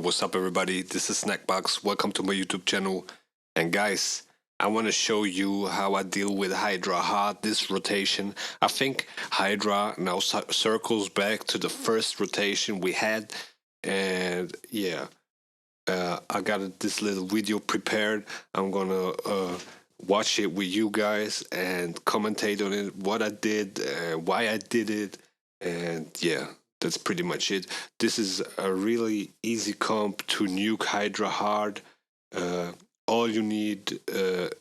what's up everybody? This is SnackBox. Welcome to my YouTube channel. And guys, I want to show you how I deal with Hydra hard this rotation. I think Hydra now circles back to the first rotation we had. And yeah, I got this little video prepared. I'm gonna watch it with you guys and commentate on it, what I did, why I did it, and yeah, that's pretty much it. This is a really easy comp to nuke Hydra hard. All you need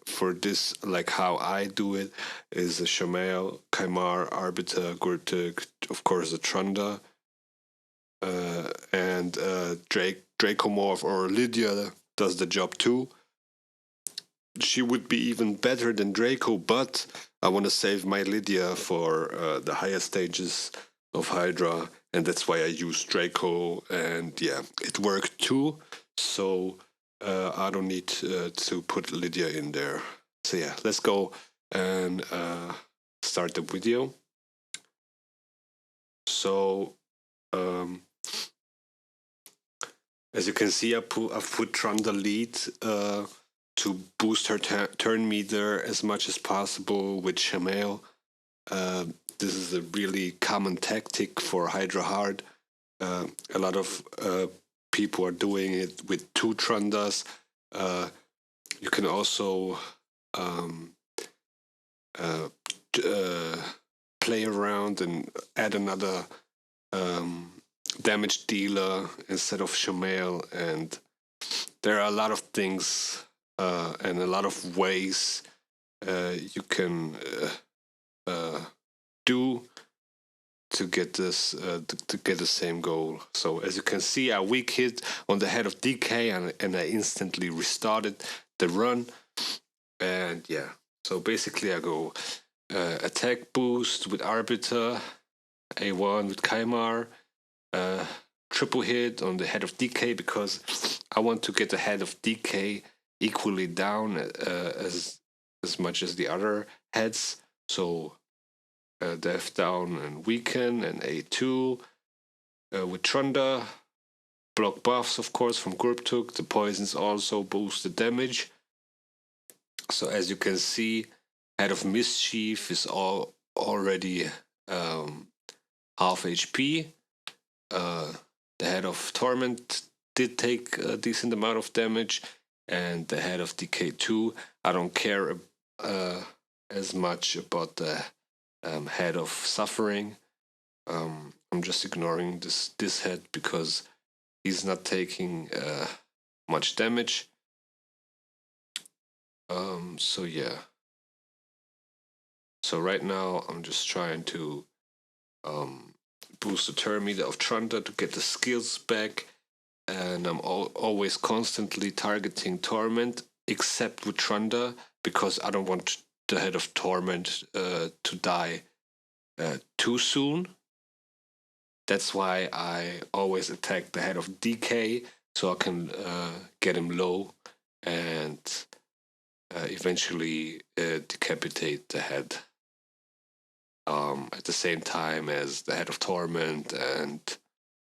for this, like how I do it, is a Shamael, Kaimar, Arbiter, Gurtuk, of course a Trunda, and Dracomorph or Lydia does the job too. She would be even better than Draco, but I want to save my Lydia for the higher stages of Hydra, and that's why I use Draco, and yeah, it worked too, so I don't need to put Lydia in there. So yeah, let's go and start the video. So as you can see, I've put Trunda lead to boost her turn meter as much as possible with Shamael. This is a really common tactic for Hydra hard. A lot of people are doing it with 2 Trundas. You can also play around and add another damage dealer instead of Shamael, and there are a lot of things and a lot of ways you can do to get this to get the same goal. So as you can see, I weak hit on the head of DK and I instantly restarted the run. And yeah, so basically I go attack boost with Arbiter, A1 with Kaimar, triple hit on the head of DK because I want to get the head of DK equally down as much as the other heads. So Death down and weaken, and A2 with Trunda. Block buffs, of course, from Gurtuk. The poisons also boost the damage. So as you can see, Head of Mischief is already half HP. The Head of Torment did take a decent amount of damage, and the Head of DK2, I don't care as much about the Head of Suffering. I'm just ignoring this head because he's not taking much damage. So yeah. So right now I'm just trying to boost the turn meter of Trunda to get the skills back, and I'm always constantly targeting Torment, except with Trunda, because I don't want the Head of Torment to die too soon. That's why I always attack the head of DK, so I can get him low and eventually decapitate the head at the same time as the Head of Torment and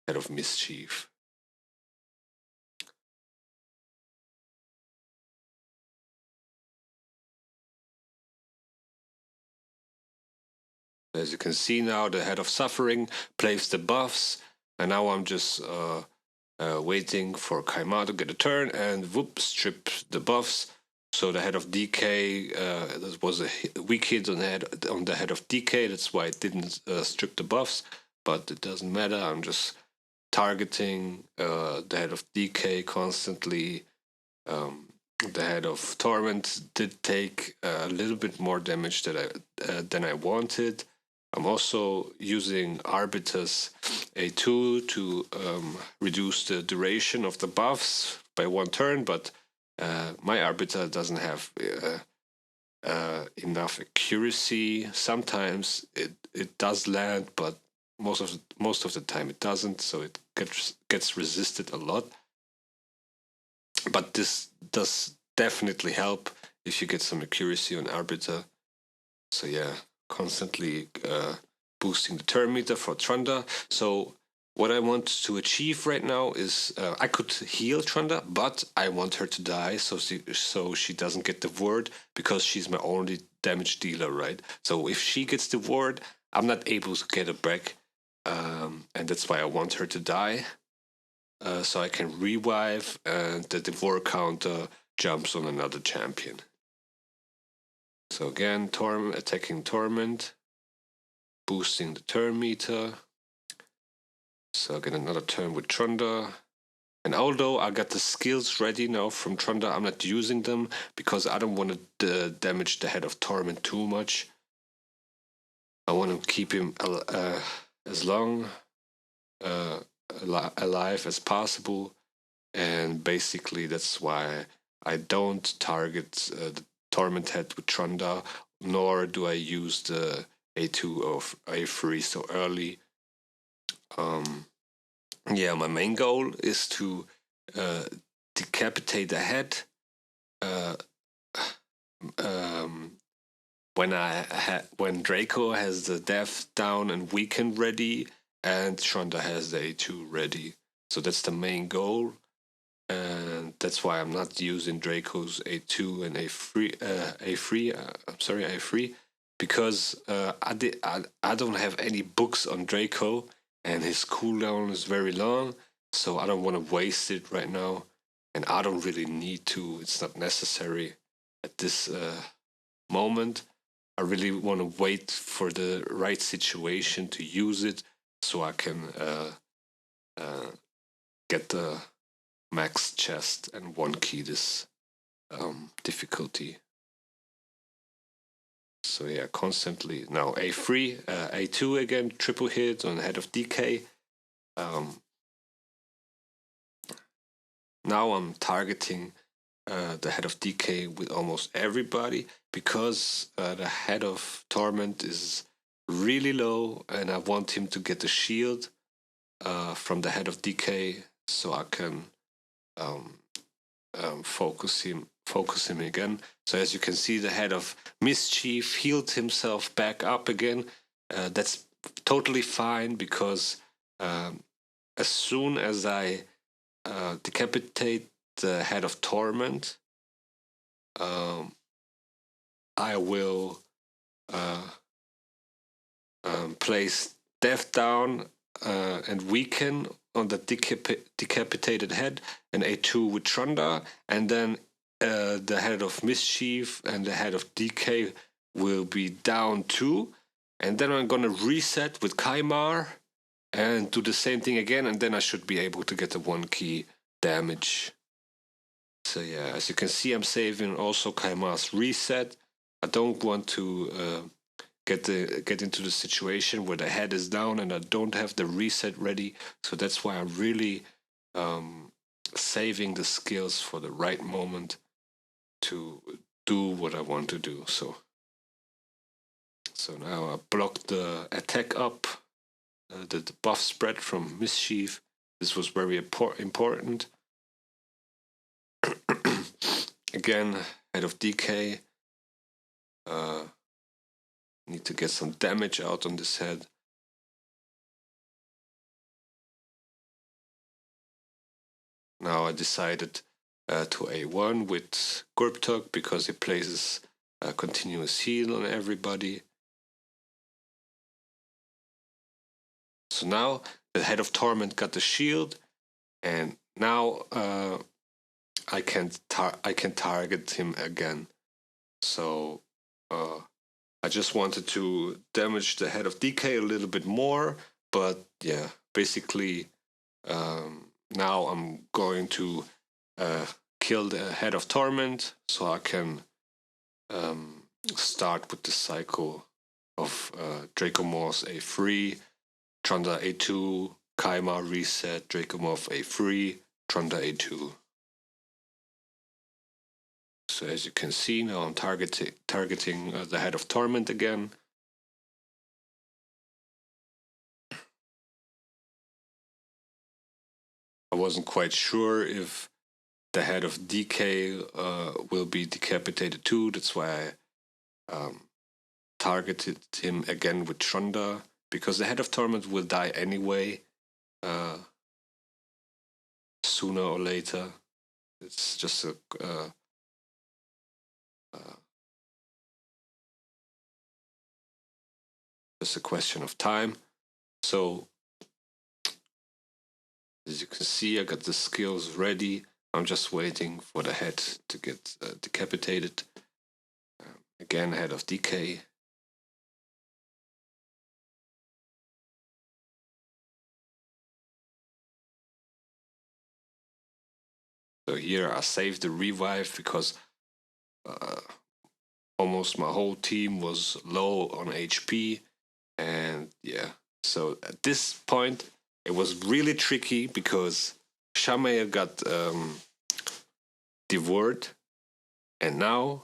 Head of Mischief. As you can see now, the Head of Suffering plays the buffs, and now I'm just waiting for Kaimar to get a turn and whoop, strip the buffs. So the Head of DK, that was a weak hit on the head of DK, that's why it didn't strip the buffs, but it doesn't matter. I'm just targeting the Head of DK constantly. The Head of Torment did take a little bit more damage than I wanted. I'm also using Arbiter's A2 to reduce the duration of the buffs by 1 turn, but my Arbiter doesn't have enough accuracy. Sometimes it does land, but most of the time it doesn't, so it gets resisted a lot. But this does definitely help if you get some accuracy on Arbiter. So yeah, constantly boosting the turn meter for Trunda. So what I want to achieve right now is I could heal Trunda, but I want her to die so she doesn't get the ward, because she's my only damage dealer, right? So if she gets the ward, I'm not able to get her back, and that's why I want her to die, so I can revive and the devour counter jumps on another champion. So again, attacking Torment, boosting the turn meter. So I get another turn with Trunda. And although I got the skills ready now from Trunda, I'm not using them because I don't want to damage the head of Torment too much. I want to keep him as long alive as possible. And basically that's why I don't target the Torment head with Trunda, nor do I use the A2 or A3 so early. Yeah, my main goal is to decapitate the head when Draco has the death down and weaken ready, and Trunda has the A2 ready. So that's the main goal, and that's why I'm not using Draco's A2 and A3, because I don't have any books on Draco, and his cooldown is very long, so I don't want to waste it right now, and I don't really need to. It's not necessary at this moment. I really want to wait for the right situation to use it, so I can get the max chest and one key this difficulty. So yeah, constantly now A3, A2 again, triple hit on head of DK. Now I'm targeting the head of DK with almost everybody, because the head of Torment is really low, and I want him to get the shield from the head of DK, so I can focus him again. So as you can see, the head of Mischief healed himself back up again. That's totally fine, because as soon as I decapitate the head of Torment, I will place Death down and weaken on the decapitated head, and A2 with Trunda, and then the head of Mischief and the head of DK will be down too, and then I'm gonna reset with Kaimar and do the same thing again, and then I should be able to get the 1 key damage. So yeah, as you can see, I'm saving also Kaimar's reset. I don't want to get into the situation where the head is down and I don't have the reset ready. So that's why I'm really saving the skills for the right moment to do what I want to do. So now I blocked the attack up, the buff spread from Mischief. This was very important. Again, head of DK. Need to get some damage out on this head. Now I decided to A1 with Gurptug, because it places a continuous heal on everybody. So now the head of Torment got the shield, and now I can target him again. So I just wanted to damage the head of DK a little bit more, but yeah, basically now I'm going to kill the head of Torment, so I can start with the cycle of Dracomorphs A3, Trunda A2, Kaima reset, Dracomorph A3, Trunda A2. So as you can see, now I'm targeting the head of Torment again. I wasn't quite sure if the head of DK will be decapitated too. That's why I targeted him again with Trunda, because the head of Torment will die anyway. sooner or later. It's just uh, a question of time. So as you can see, I got the skills ready. I'm just waiting for the head to get decapitated. Again, head of DK. So here I saved the revive because almost my whole team was low on HP. And yeah, so at this point, it was really tricky because Shamael got devoured. And now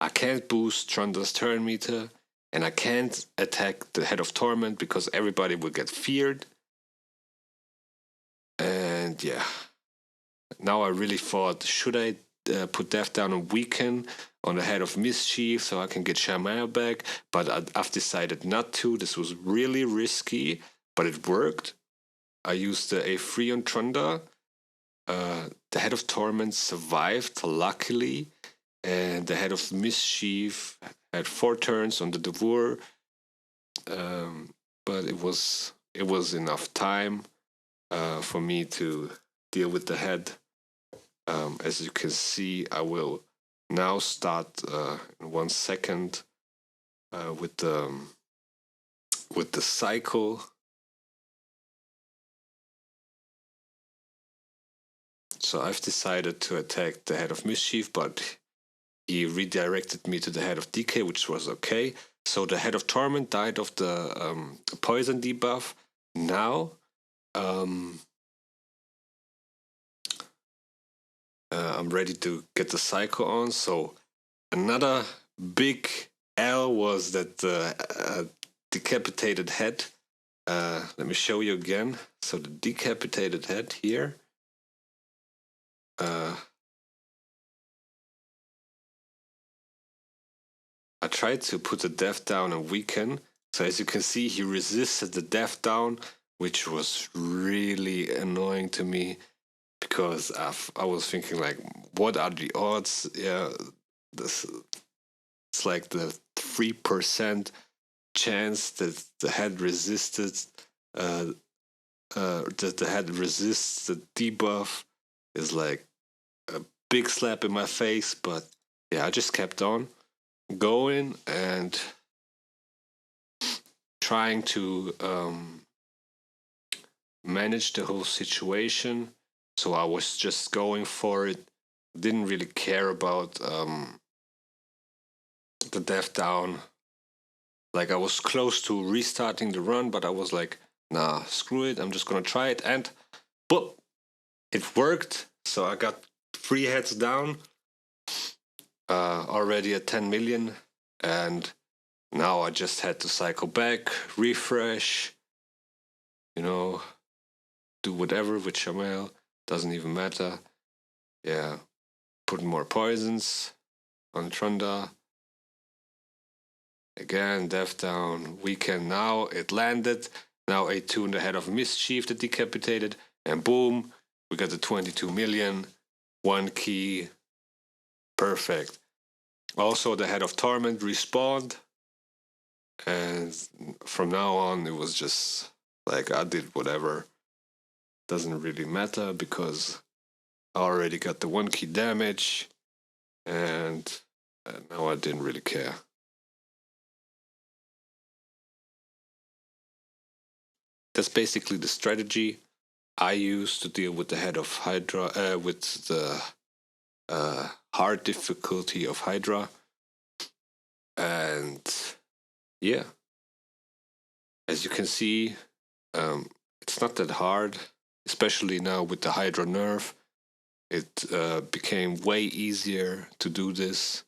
I can't boost Trunda's turn meter. And I can't attack the Head of Torment because everybody will get feared. And yeah, now I really thought, should I put Death down and weaken on the Head of Mischief so I can get Shamael back? But I've decided not to. This was really risky, but it worked. I used the A3 on Trunda. The Head of Torment survived, luckily. And the Head of Mischief had 4 turns on the Devour. But it was enough time for me to deal with the head. As you can see, I will now start in 1 second with the cycle. So I've decided to attack the Head of Mischief, but he redirected me to the Head of DK, which was okay. So the Head of Torment died of the poison debuff. Now I'm ready to get the cycle on. So another big L was that the decapitated head. Let me show you again. So the decapitated head here. I tried to put the death down and weaken. So as you can see, he resisted the death down, which was really annoying to me because I was thinking like, what are the odds? Yeah, this it's like the 3% chance that the head resisted that the head resists the debuff is like a big slap in my face. But yeah, I just kept on going and trying to manage the whole situation. So I was just going for it. Didn't really care about the death down. Like I was close to restarting the run, but I was like, nah, screw it. I'm just gonna try it, and but it worked. So I got 3 heads down, already at 10 million, and now I just had to cycle back, refresh, do whatever with Shamael. Doesn't even matter. Yeah, put more poisons on Trunda. Again, death down, weaken. Now it landed. Now A2 in the Head of Mischief that decapitated. And boom, we got the 22 million. 1 key. Perfect. Also, the Head of Torment respawned. And from now on, it was just like I did whatever. Doesn't really matter because I already got the 1 key damage. And now I didn't really care. That's basically the strategy I use to deal with the Head of Hydra, with the hard difficulty of Hydra. And yeah, as you can see, it's not that hard, especially now with the Hydra nerf. It became way easier to do this.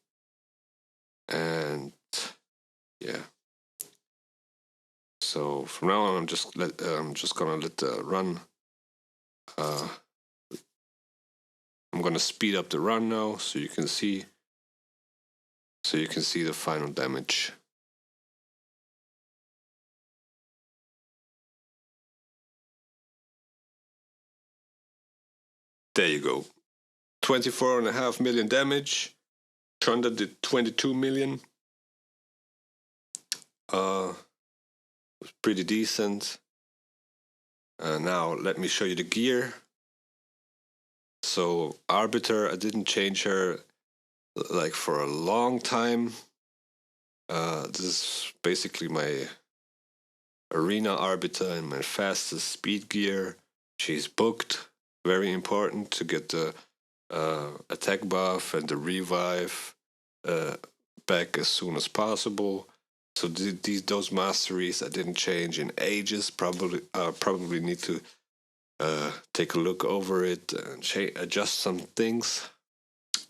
And yeah. So from now on, I'm just gonna let the run. I'm gonna speed up the run now, so you can see. So you can see the final damage. there you go. 24.5 million damage. Trunda did 22 million. Was pretty decent. Now let me show you the gear. So Arbiter, I didn't change her like for a long time. This is basically my arena Arbiter and my fastest speed gear. She's booked. Very important to get the attack buff and the revive back as soon as possible. So those masteries I didn't change in ages. Probably need to take a look over it and adjust some things.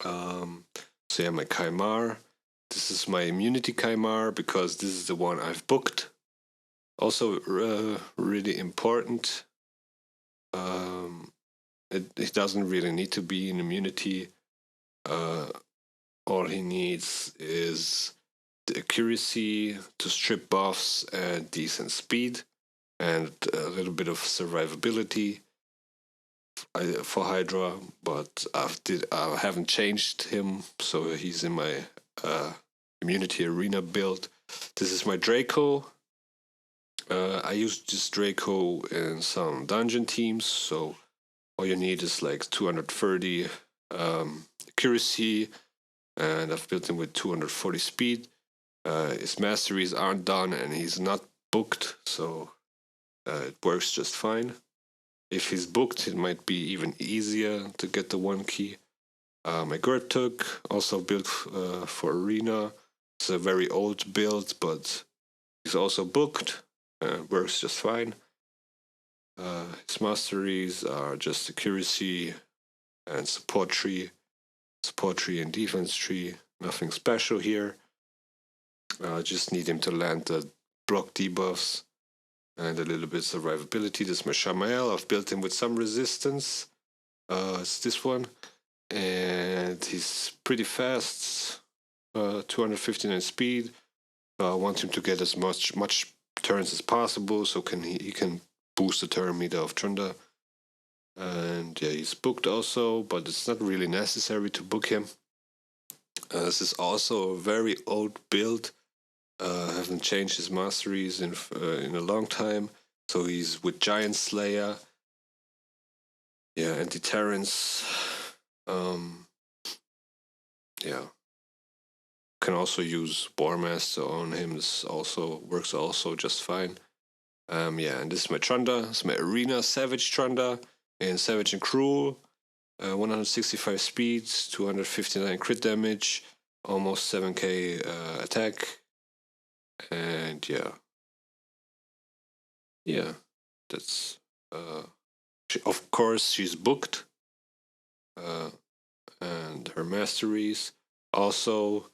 So yeah, my Kaimar. This is my immunity Kaimar because this is the one I've booked. Also really important. It doesn't really need to be in immunity. All he needs is the accuracy to strip buffs and decent speed and a little bit of survivability for Hydra, but I haven't changed him, so he's in my immunity arena build. This is my Draco. I used this Draco in some dungeon teams, so all you need is like 230 accuracy, and I've built him with 240 speed. His masteries aren't done, and he's not booked, so it works just fine. If he's booked, it might be even easier to get the 1 key. My Gertug, also built for Arena. It's a very old build, but he's also booked. Works just fine. His masteries are just accuracy and support tree and defense tree. Nothing special here. Just need him to land the block debuffs and a little bit of survivability. This is my Shamael. I've built him with some resistance. It's this one. And he's pretty fast. 259 speed. I want him to get as much turns as possible, so he can boost the turn meter of Trunda. And yeah, he's booked also, but it's not really necessary to book him. This is also a very old build. Haven't changed his masteries in a long time. So he's with Giant Slayer. Yeah, anti-Terrence. Yeah. Can also use Warmaster on him. This also works just fine. Yeah, and this is my Trunda. It's my Arena Savage Trunda in Savage and Cruel. 165 speed, 259 crit damage, almost 7k attack. And yeah, that's of course she's booked. And her masteries also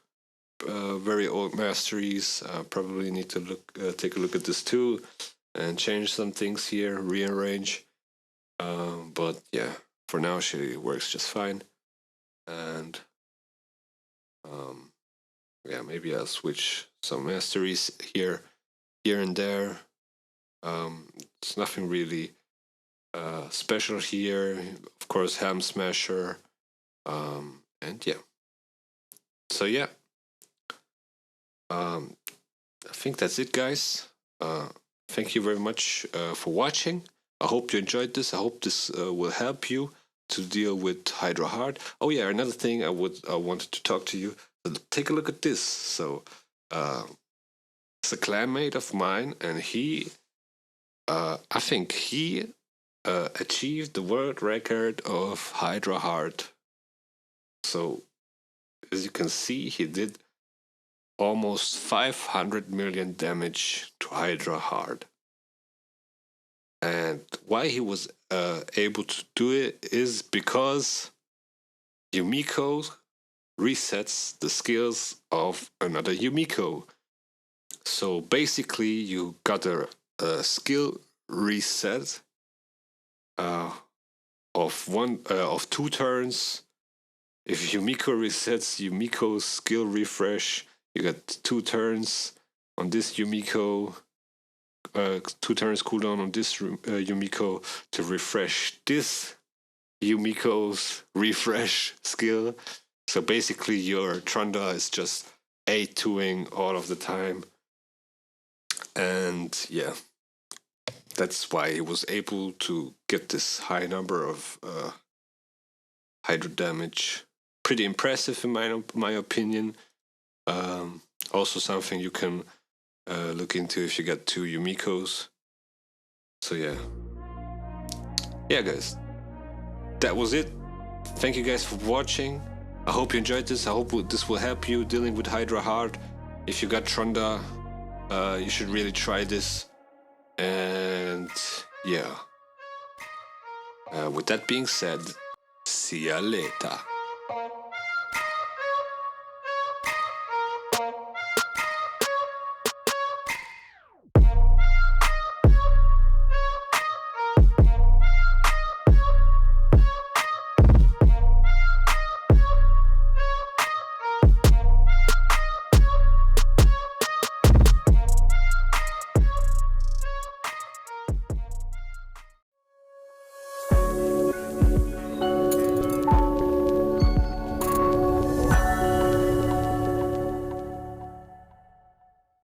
very old masteries. Probably need to take a look at this too and change some things here, rearrange. But yeah, for now she works just fine. And yeah, maybe I'll switch some masteries here and there. It's nothing really special here. Of course, Ham Smasher. And yeah. So yeah. I think that's it, guys. Thank you very much for watching. I hope you enjoyed this. I hope this will help you to deal with Hydra hard. Oh yeah, another thing I wanted to talk to you. Take a look at this. So it's a clanmate of mine, and I think he achieved the world record of Hydra hard. So as you can see, he did almost 500 million damage to Hydra hard. And why he was able to do it is because Yumiko resets the skills of another Yumiko. So basically, you got a skill reset of 2 turns. If Yumiko resets Yumiko's skill refresh, you get 2 turns on this Yumiko. 2 turns cooldown on this Yumiko to refresh this Yumiko's refresh skill. So basically your Trunda is just A2ing all of the time. And yeah, that's why he was able to get this high number of Hydra damage. Pretty impressive in my opinion. Also something you can look into if you get 2 Yumikos. So yeah, guys, that was it. Thank you guys for watching. I hope you enjoyed this. I hope this will help you dealing with Hydra hard. If you got Trunda, you should really try this. And yeah, with that being said, see ya later.